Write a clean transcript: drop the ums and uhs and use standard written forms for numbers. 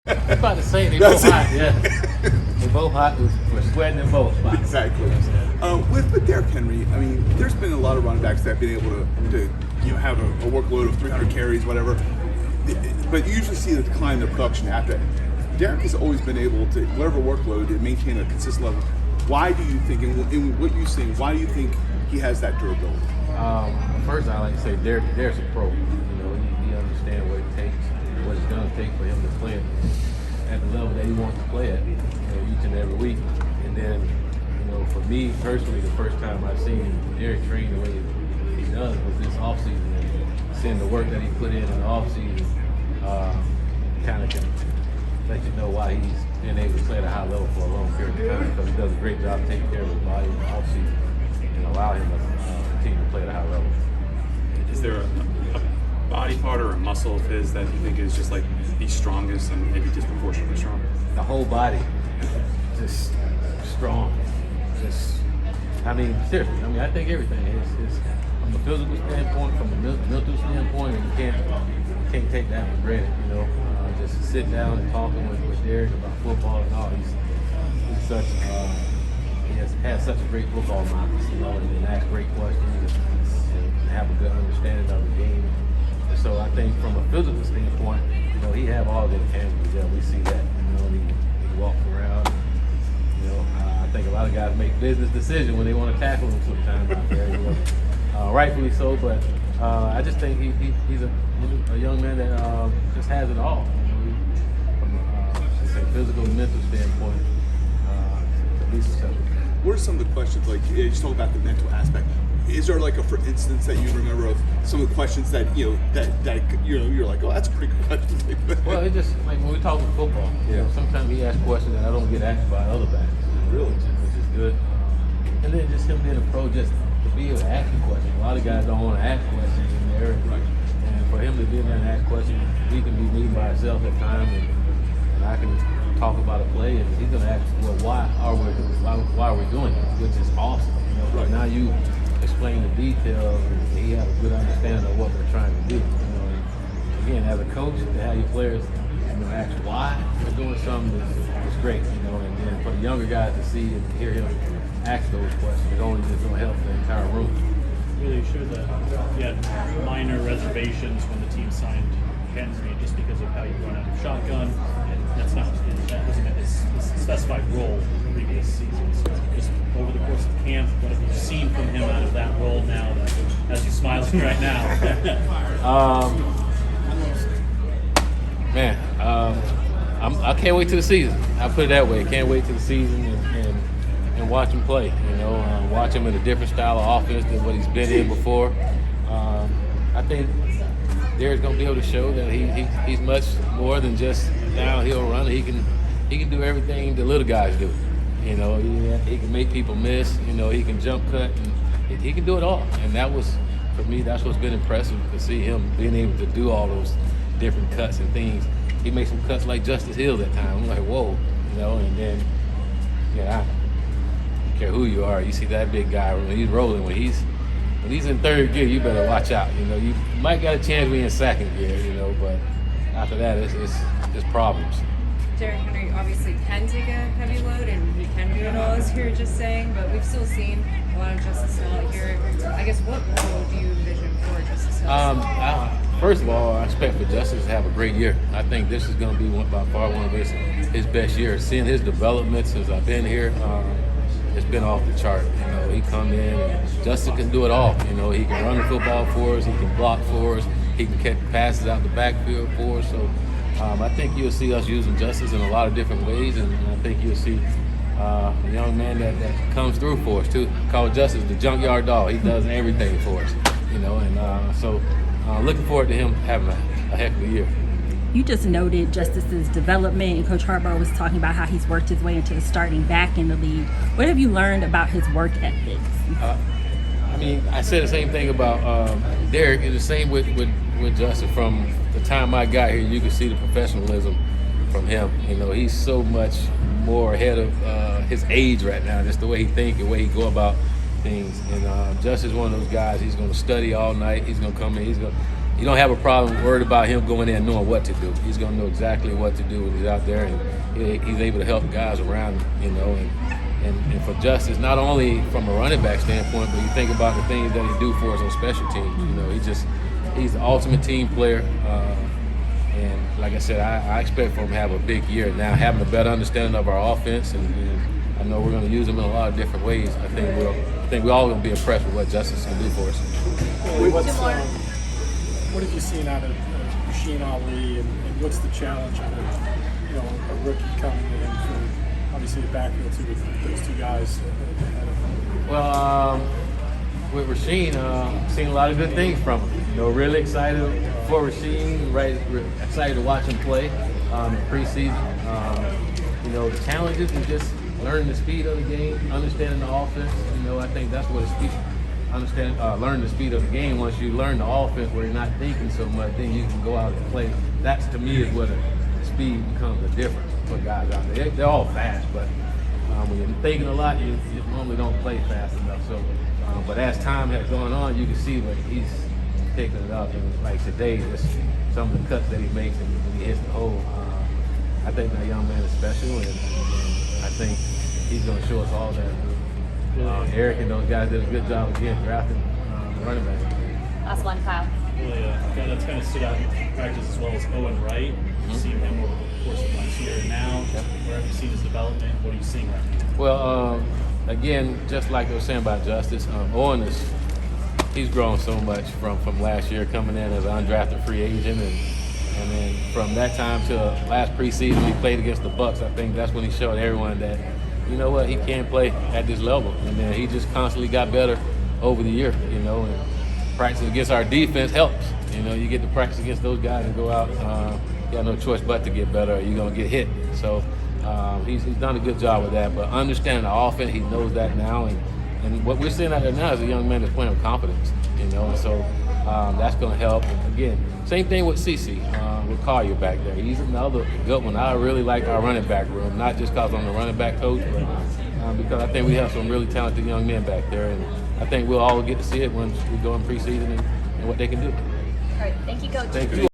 I'm about to say they both hot, yeah. They both hot. We're sweating in both spots. Exactly. With Derrick Henry, I mean, there's been a lot of running backs that have been able to have a workload of 300 carries, whatever. But you usually see the decline in their production after that. Derrick has always been able to, whatever workload, to maintain a consistent level. Why do you think, in what you're seeing, why do you think he has that durability? First, I like to say Derrick's a pro. He understands what it takes, what it's going to take for him to play at the level that he wants to play at, each and every week. And then, for me personally, the first time I've seen Derrick train the way he does was this offseason. And seeing the work that he put in the offseason kind of can let you know why he's been able to play at a high level for a long period of time, because he does a great job taking care of his body in the offseason and allow him to continue to play at a high level. Is there a body part or a muscle of his that you think is just like the strongest and maybe disproportionately strong? The whole body, just strong. Seriously. I think everything is from a physical standpoint, from a mental standpoint, and you can't take that for granted. Just sitting down and talking with Derrick about football and all. He's such he has such a great football mind, and ask great questions and have a good understanding of the game. And so I think from a physical standpoint, he have all the intangibles. Yeah, we see that. He walks around. I think a lot of guys make business decisions when they want to tackle him sometimes out there. Rightfully so, but I just think he's a young man that just has it all. From a physical and mental standpoint, to be successful. What are some of the questions, like you just talk about the mental aspect? Is there like for instance that you remember of some of the questions that you're like, oh, that's a pretty good question? Well, it's just like when we talk about football. Sometimes he asks questions that I don't get asked by other backs. Really, which is good. And then just him being a pro, just to be able to ask a question. A lot of guys don't want to ask questions in there, and for him to be in there and ask questions, he can be me by himself at times, and I can talk about a play, and he's going to ask, well, why are we doing it? Which is awesome. Right now you explain the details, and he has a good understanding of what we're trying to do. And again, as a coach, to have your players ask why they're doing something is great. And then for the younger guys to see and hear him ask those questions, it's only just going to help the entire room. Really sure that you had minor reservations when the team signed Henry just because of how you run out of shotgun, and that wasn't his specified role in previous seasons. Just over the course of camp, what have you seen from him out of that role now, that, as you're smiling right now? I can't wait till the season. I'll put it that way. Can't wait till the season and watch him play. Watch him in a different style of offense than what he's been in before. I think Derrick's gonna be able to show that he's much more than just a downhill runner. He can do everything the little guys do. He can make people miss. He can jump cut, and he can do it all. And that was, for me, that's what's been impressive, to see him being able to do all those different cuts and things. He makes some cuts like Justice Hill that time. I'm like, whoa, and then, I don't care who you are, you see that big guy when he's rolling, when he's in third gear, you better watch out. You might got a chance to be in second gear, but after that, it's problems. Derrick Henry obviously can take a heavy load, and he can do it all, as you were just saying, but we've still seen a lot of Justice Hill here. I guess, what role do you envision for Justice Hill? First of all, I expect for Justice to have a great year. I think this is going to be by far one of his best years. Seeing his development since I've been here, it's been off the chart. He come in, and Justice can do it all. He can run the football for us, he can block for us, he can catch passes out the backfield for us. So I think you'll see us using Justice in a lot of different ways, and I think you'll see a young man that comes through for us too. Call Justice the junkyard dog. He does everything for us, so looking forward to him having a heck of a year. You just noted Justice's development, and Coach Harbaugh was talking about how he's worked his way into the starting back in the league. What have you learned about his work ethics? I said the same thing about Derrick, and the same with Justice. From the time I got here, you can see the professionalism from him. He's so much more ahead of his age right now, just the way he thinks, the way he go about things. And Justice is one of those guys, he's going to study all night. He's going to come in, you don't have a problem worried about him going in and knowing what to do. He's going to know exactly what to do when he's out there, and he's able to help guys around him, you know. And for Justice, not only from a running back standpoint, but you think about the things that he do for us on special teams. You know, he's the ultimate team player. And like I said, I expect for him to have a big year now, having a better understanding of our offense, and I know we're going to use him in a lot of different ways. I think we're all going to be impressed with what Justice can do for us. What have you seen out of Rasheen Ali, and what's the challenge of a rookie coming in for obviously the backfield too with those two guys ahead of him? Well, with Rasheen, I've seen a lot of good things from him. You know, really excited for Rasheen, right? Excited to watch him play in preseason. You know, the challenges is just learning the speed of the game, understanding the offense. You know, I think that's what it's speed. Learn the speed of the game. Once you learn the offense where you're not thinking so much, then you can go out and play. That's, to me, is where the speed becomes the difference for guys out there. They're all fast, but when you're thinking a lot, you normally don't play fast enough. So, but as time has gone on, you can see that he's picking it up. And like today, just some of the cuts that he makes and when he hits the hole, I think that young man is special, and I think he's going to show us all that. Eric and those guys did a good job again drafting running back. Last one, Kyle. Really, guy that's kind of stood out in practice as well as Owen Wright. You've seen him over the course of last year, and now, where have you seen his development? What are you seeing right now? Well, again, just like I was saying about Justice, Owen he's grown so much from last year coming in as an undrafted free agent, and then from that time to last preseason he played against the Bucks. I think that's when he showed everyone that, you know what, he can play at this level. And then he just constantly got better over the year, you know, and practicing against our defense helps. You know, you get to practice against those guys and go out, you got no choice but to get better or you're going to get hit. So he's done a good job with that. But understanding the offense, he knows that now. And what we're seeing out there now is a young man that's playing with confidence, you know, and so that's going to help. And again, same thing with CeCe, with Collier back there. He's another good one. I really like our running back room, not just because I'm the running back coach, but because I think we have some really talented young men back there. And I think we'll all get to see it once we go in preseason and what they can do. All right, thank you, Coach. Thank you.